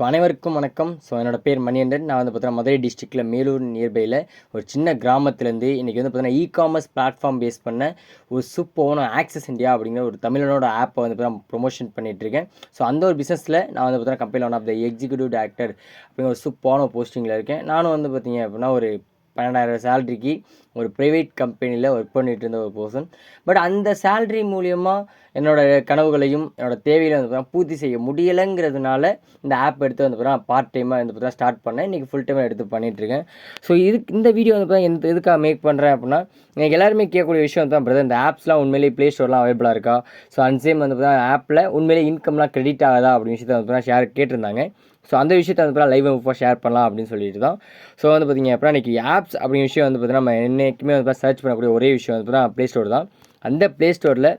அனைவருக்கும் வணக்கம். என்னோட பேர் மணிகண்டன். நான் வந்து பார்த்தீங்கன்னா மதுரை டிஸ்ட்ரிக்ட்டில் மேலூர் நியர்பையில் ஒரு சின்ன கிராமத்துலேருந்து இன்றைக்கி வந்து பார்த்தீங்கன்னா இ-காமர்ஸ் பிளாட்ஃபார்ம் பேஸ் பண்ண ஒரு சூப்பரான ஆக்சஸ் இந்தியா அப்படிங்கிற ஒரு தமிழனோட ஆப்பை வந்து பார்த்தீங்கன்னா ப்ரொமோஷன் பண்ணிகிட்ருக்கேன். அந்த ஒரு பிஸ்னஸில் நான் வந்து பார்த்தீங்கன்னா கம்பெனியில் one of the executive director அப்படிங்கிற ஒரு சூப்பரான போஸ்டிங்கில் இருக்கேன். நானும் வந்து பார்த்தீங்க அப்படின்னா ஒரு 12,000 சேலரிக்கு ஒரு ப்ரைவேட் கம்பெனியில் ஒர்க் பண்ணிகிட்டு இருந்த ஒரு பர்சன். பட் அந்த சேலரி மூலியமாக என்னோடய கனவுகளையும் என்னோடய தேவைகளை வந்து பார்த்தீங்கன்னா பூர்த்தி செய்ய முடியலைங்கிறதுனால இந்த ஆப் எடுத்து வந்து பார்த்தீங்கன்னா பார்ட் டைமாக வந்து பார்த்தீங்கன்னா ஸ்டார்ட் பண்ணேன். இன்றைக்கி ஃபுல் டைமாக எடுத்து பண்ணிகிட்ருக்கேன். இந்த வீடியோ வந்து பார்த்தீங்கன்னா எதுக்காக மேக் பண்ணுறேன் அப்படின்னா, எனக்கு எல்லாருமே கேட்கக்கூடிய விஷயம் தான், பிரதர் இந்த ஆப்ஸ்லாம் உண்மையிலேயே ப்ளே ஸ்டோர்லாம் அவைலபிளாக இருக்கா? அண்ட் சேம் வந்து பார்த்தீங்கன்னா ஆப்பில் உண்மையிலேயே இன்கம்லாம் கிரெடிட் ஆகுதா அப்படின்னு விஷயத்தை வந்து பார்த்தீங்கன்னா கேட்டிருந்தாங்க. அந்த விஷயத்தை வந்து லைவ் இப்போ ஷேர் பண்ணலாம் அப்படின்னு சொல்லிட்டு தான். வந்து பார்த்தீங்க அப்படின்னா இன்றைக்கி ஆப்ஸ் அப்படிங்கிற விஷயம் வந்து பார்த்தீங்கன்னா நம்ம என்றைக்குமே வந்து சர்ச் பண்ணக்கூடிய ஒரே விஷயம் வந்து பார்த்தீங்கன்னா ப்ளே ஸ்டோர் தான். அந்த ப்ளே ஸ்டோரில்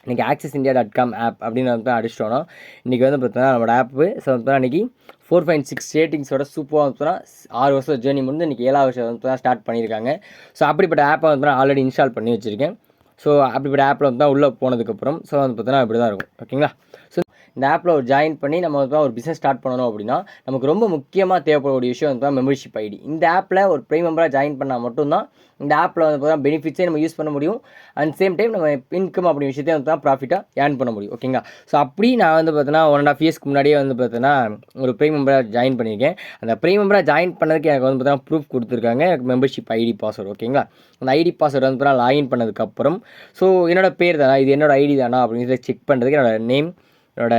இன்றைக்கி accessindia.com ஆப் அப்படின்னு வந்து அடிச்சிட்டோன்னா இன்றைக்கி வந்து பார்த்தீங்கன்னா நம்மளோட ஆப்பு வந்து இன்றைக்கி 4.6 ரேட்டிங்ஸோட சூப்பராக வந்து 6 வருஷம் ஜேர்னி முடிந்து இன்றைக்கி 7வது வருஷம் வந்து ஸ்டார்ட் பண்ணியிருக்காங்க. அப்படிப்பட்ட ஆப்பை வந்து ஆல்ரெடி இன்ஸ்டால் பண்ணி வச்சுருக்கேன். அப்படிப்பட்ட ஆப்பில் வந்து உள்ளே போனதுக்கப்புறம் வந்து பார்த்தீங்கன்னா இப்படி தான் இருக்கும். ஓகேங்களா? இந்த ஆப்பில் ஒரு ஜாயின் பண்ணி நம்ம வந்து ஒரு பிஸ்னஸ் ஸ்டார்ட் பண்ணணும் அப்படின்னா நமக்கு ரொம்ப முக்கியமாக தேவைப்படக்கூடிய விஷயம் வந்து மெம்பர்ஷிப் ஐடி. இந்த ஆப்பில் ஒரு ப்ரைம் மெம்பராக ஜாயின் பண்ணால் மட்டும்தான் இந்த ஆப்பில் வந்து பார்த்தீங்கன்னா பெனிஃபிட்ஸே நம்ம யூஸ் பண்ண முடியும். அண்ட் சேம் டைம் நம்ம இன்கம் அப்படி விஷயத்தையும் வந்து ப்ராஃபிட்டாக ஏர்ன் பண்ண முடியும். ஓகேங்களா? அப்படி நான் வந்து பார்த்தீங்கன்னா 1.5 இயர்ஸ்க்கு முன்னாடியே வந்து பார்த்தீங்கன்னா ஒரு ப்ரைம் மெம்பராக ஜாயின் பண்ணியிருக்கேன். அந்த ப்ரைம் மெம்பராக ஜாயின் பண்ணதுக்கு எனக்கு வந்து பார்த்தீங்கன்னா ப்ரூஃப் கொடுத்துருக்காங்க. எனக்கு மெம்பர்ஷிப் ஐடி பாஸ்வேர்டு. ஓகேங்களா? அந்த ஐடி பாஸ்வேர்டு வந்து பார்த்தீங்கன்னா லாகின் பண்ணதுக்கப்புறம் என்னோட பேர் தானா, இது என்னோட ஐடி தானா அப்படிங்கிறத செக் பண்ணுறதுக்கு என்னோட நேம், என்னோட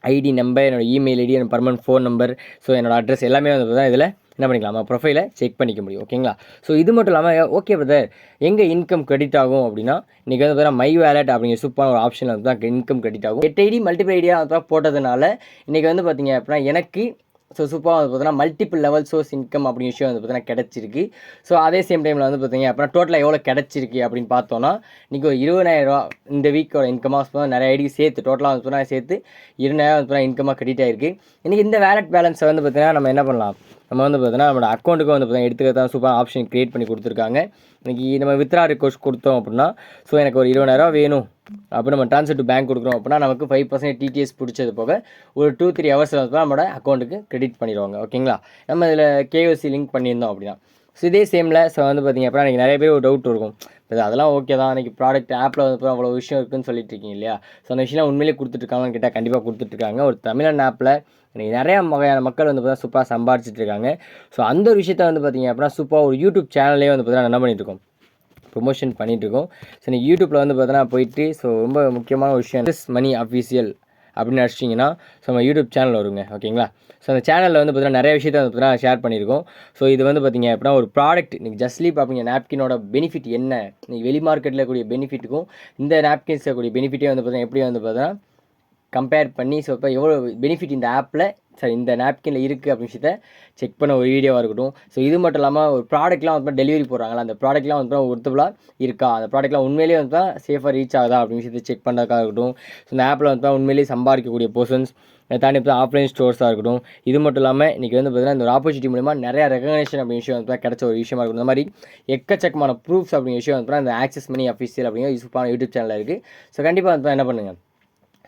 ஐடி நம்பர், என்னோட இமெயில் ஐடி, என்னோட பர்மனன்ட் ஃபோன் நம்பர், என்னோட அட்ரஸ் எல்லாமே வந்து தான் இதில் என்ன பண்ணிக்கலாம், நம்ம ப்ரொஃபைலை செக் பண்ணிக்க முடியும். ஓகேங்களா? இது மட்டும் இல்லாமல் ஓகே பிரதர் எங்கே இன்கம் கிரெடிட் ஆகும் அப்படின்னா, இன்றைக்கி வந்து பார்த்தீங்கன்னா மை வேலட் அப்படிங்கிற சூப்பரான ஒரு ஆப்ஷனில் வந்து தான் இன்கம் கிரெடிட் ஆகும். 8 ஐடி மல்டிபிள் ஐடியாக வந்து போட்டதுனால இன்றைக்கி வந்து பார்த்தீங்க அப்படின்னா எனக்கு சூப்பராக வந்து பார்த்தீங்கன்னா மல்டிபிள் லெவல் சோர்ஸ் இன்கம் அப்படிங்கிற விஷயம் வந்து பார்த்தீங்கன்னா கிடச்சிருக்கு. அதே சேம் டைமில் வந்து பார்த்தீங்க அப்படின்னா டோட்டலாக எவ்வளோ கிடச்சிருக்கு அப்படின்னு பார்த்தோன்னா இன்றைக்கி ஒரு 20,000 இந்த வீக்கோட இன்கமாக நிறைய ஐடி சேர்த்து டோட்டலாக வந்து பார்த்தீங்கன்னா சேர்த்து 20,000 வந்து பார்த்தீங்கன்னா இன்கமாக கிரெடிட் ஆகிருக்கு. இன்றைக்கி இந்த வேலட் பேலன்ஸை வந்து பார்த்தீங்கன்னா நம்ம என்ன பண்ணலாம், நம்ம வந்து பார்த்தீங்கன்னா நம்மளோட அக்கௌண்ட்டுக்கு வந்து பார்த்தீங்கன்னா எடுத்துக்கிறதா சூப்பராக ஆப்ஷன் க்ரியேட் பண்ணி கொடுத்துருக்காங்க. இன்றைக்கி நம்ம வித்ரா ரிக்வெஸ்ட் கொடுத்தோம் அப்படின்னா எனக்கு ஒரு 20,000 வேணும் அப்போ நம்ம ட்ரான்ஸ்ஃபர் டு பேங்க் கொடுக்குறோம் அப்படின்னா நமக்கு 5% டிடிஎஸ் பிடிச்சது போக ஒரு 2-3 ஹவர்ஸில் வந்து நம்மளோட அக்கௌண்ட்டுக்கு கிரெடிட் பண்ணிடுவாங்க. ஓகேங்களா? நம்ம இதில் கேஒசி லிங்க் பண்ணியிருந்தோம் அப்படின்னா இதே சேமில் வந்து பார்த்திங்க அப்படின்னா எனக்கு நிறைய பேர் ஒரு டவுட் இருக்கும், அதெல்லாம் ஓகே தான், இன்றைக்கி ப்ராடக்ட் ஆப்பில் வந்து அவ்வளோ விஷயம் இருக்குதுன்னு சொல்லிட்டு இருக்கீங்க இல்லையா? அந்த விஷயம்லாம் உண்மையிலே கொடுத்துட்ருக்காங்கன்னு கேட்டால் கண்டிப்பாக கொடுத்துட்ருக்காங்க. ஒரு தமிழன் ஆப்பில் இன்றைக்கி நிறையா வகையான மக்கள் வந்து பார்த்தா சூப்பராக சம்பாதிச்சிட்டு இருக்காங்க. அந்த ஒரு விஷயத்தை வந்து பார்த்திங்க அப்படின்னா சூப்பராக ஒரு யூடியூப் சேனல்லே வந்து பார்த்தீங்கன்னா என்ன பண்ணிட்டுருக்கோம், ப்ரொமோஷன் பண்ணிகிட்ருக்கோம். இன்றைக்கி யூடியூப்பில் வந்து பார்த்தீங்கன்னா போயிட்டு ரொம்ப முக்கியமான ஒரு விஷயம் மணி அஃபீஷியல் அப்படின்னு அடிச்சிட்டிங்கன்னா நம்ம யூடியூப் சேனல் வருங்க. ஓகேங்களா? அந்த சேனலில் வந்து பார்த்தீங்கன்னா நிறைய விஷயத்தை வந்து பார்த்தீங்கன்னா ஷேர் பண்ணியிருக்கோம். இது வந்து பார்த்திங்க அப்படின்னா ஒரு ப்ராடக்ட் இன்றைக்கி ஜஸ்ட்லீப் அப்படிங்கிற நாப்கினோட பெனிஃபிட் என்ன, இன்றைக்கி வெளி மார்க்கெட்டில் கூடிய பெனிஃபிட்டுக்கும் இந்த நாப்கின்ஸை கூடிய பெனிஃபிட்டே வந்து பார்த்தீங்கன்னா எப்படி வந்து பார்த்தீங்கன்னா கம்பேர் பண்ணி இப்போ எவ்வளோ பெனிஃபிட் இந்த ஆப்பில் இந்த நாப்கினில் இருக்குது அப்படின்னு விஷயத்தை செக் பண்ண ஒரு வீடியோவாக இருக்கட்டும். இது மட்டும் இல்லாமல் ஒரு ப்ராடக்ட்லாம் வந்து டெலிவரி போடுறாங்களா, அந்த ப்ராடக்ட்லாம் வந்து ஒர்த்தபுளாக இருக்கா, அந்த ப்ராடக்ட்லாம் உண்மையிலேயே வந்து தான் சேஃபாக ரீச் ஆகுதா அப்படின்னு விஷயத்தை செக் பண்ணுறதுக்காக இருக்கட்டும். இந்த ஆப்பில் வந்து உண்மையிலேயே சம்பாதிக்கக்கூடிய பர்சன்ஸ் தாண்டி இப்போ ஆஃப்லைன் ஸ்டோர்ஸாக இருக்கட்டும். இது மட்டும் இல்லாமல் இன்றைக்கி வந்து பார்த்தீங்கன்னா இந்த ஒரு ஆப்பர்ச்சுனிட்டி மூலிமா நிறையா ரெகக்னேஷன் அப்படிங்கிற விஷயம் வந்து கிடச்ச ஒரு விஷயமா இருக்கும். இந்த மாதிரி எக்கச்சக்கமான ப்ரூஃப்ஸ் அப்படிங்கிற விஷயம் வந்து இந்த ஆக்சஸ் மணி அஃபீஷியல் அப்படிங்கிற யூஸ்ஃபுல்லான யூடியூப் சேனலில் இருக்குது. கண்டிப்பாக வந்து என்ன பண்ணுங்கள்,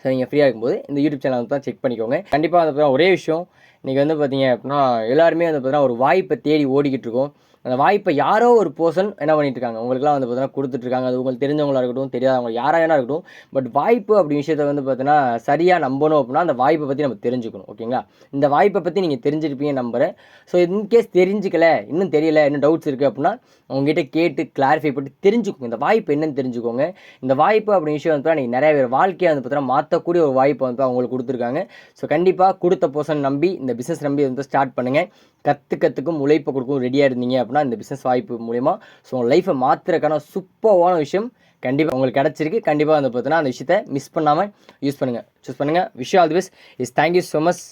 நீங்கள் ஃப்ரீயாக இருக்கும்போது இந்த யூடியூப் சேனல் வந்து தான் செக் பண்ணிக்கோங்க. கண்டிப்பாக வந்து ஒரே விஷயம், இன்றைக்கி வந்து பார்த்தீங்க அப்படின்னா எல்லாருமே வந்து பார்த்தீங்கன்னா ஒரு வாய்ப்பை தேடி ஓடிக்கிட்டு இருக்கோம். அந்த வாய்ப்பை யாரோ ஒரு பர்சன் என்ன பண்ணிட்டு இருக்காங்க, உங்களுக்குலாம் வந்து பார்த்தீங்கன்னா கொடுத்துட்ருக்காங்க. அது உங்களுக்கு தெரிஞ்சவங்களாக இருக்கட்டும், தெரியாதவங்க யாராக வேணா இருக்கட்டும். பட் வாய்ப்பு அப்படி விஷயத்தை வந்து பார்த்தீங்கன்னா சரியாக நம்பணும் அப்படின்னா அந்த வாய்ப்பை பற்றி நம்ம தெரிஞ்சுக்கணும். ஓகேங்களா? இந்த வாய்ப்பை பற்றி நீங்கள் தெரிஞ்சிருப்பீங்க நம்புகிறேன். இன்கேஸ் தெரிஞ்சிக்கல, இன்னும் தெரியல, இன்னும் டவுட்ஸ் இருக்குது அப்படின்னா உங்ககிட்ட கேட்டு கிளாரிஃபை பண்ணி தெரிஞ்சுக்கோங்க. இந்த வாய்ப்பு என்னன்னு தெரிஞ்சுக்கோங்க. இந்த வாய்ப்பு அப்படி விஷயம் வந்து நீங்கள் நிறைய பேர் வாழ்க்கையை வந்து பார்த்தீங்கன்னா மாற்றக்கூடிய ஒரு வாய்ப்பை வந்து அவங்களுக்கு கொடுத்துருக்காங்க. கண்டிப்பாக கொடுத்த பர்சன் நம்பி இந்த பிஸ்னஸ் நம்பி வந்து ஸ்டார்ட் பண்ணுங்கள். கற்றுக்கிறதுக்கும் உழைப்பை கொடுக்கும் ரெடியாக இருந்தீங்க அப்படின்னா இந்த பிஸ்னஸ் வாய்ப்பு மூலிமா உங்கள் லைஃப்பை மாற்றுறதுக்கான சூப்பரான விஷயம் கண்டிப்பாக உங்களுக்கு கிடச்சிருக்கு. கண்டிப்பாக வந்து பார்த்தீங்கன்னா அந்த விஷயத்தை மிஸ் பண்ணாமல் யூஸ் பண்ணுங்கள், சூஸ் பண்ணுங்கள். Wish all the best. Thank you so much.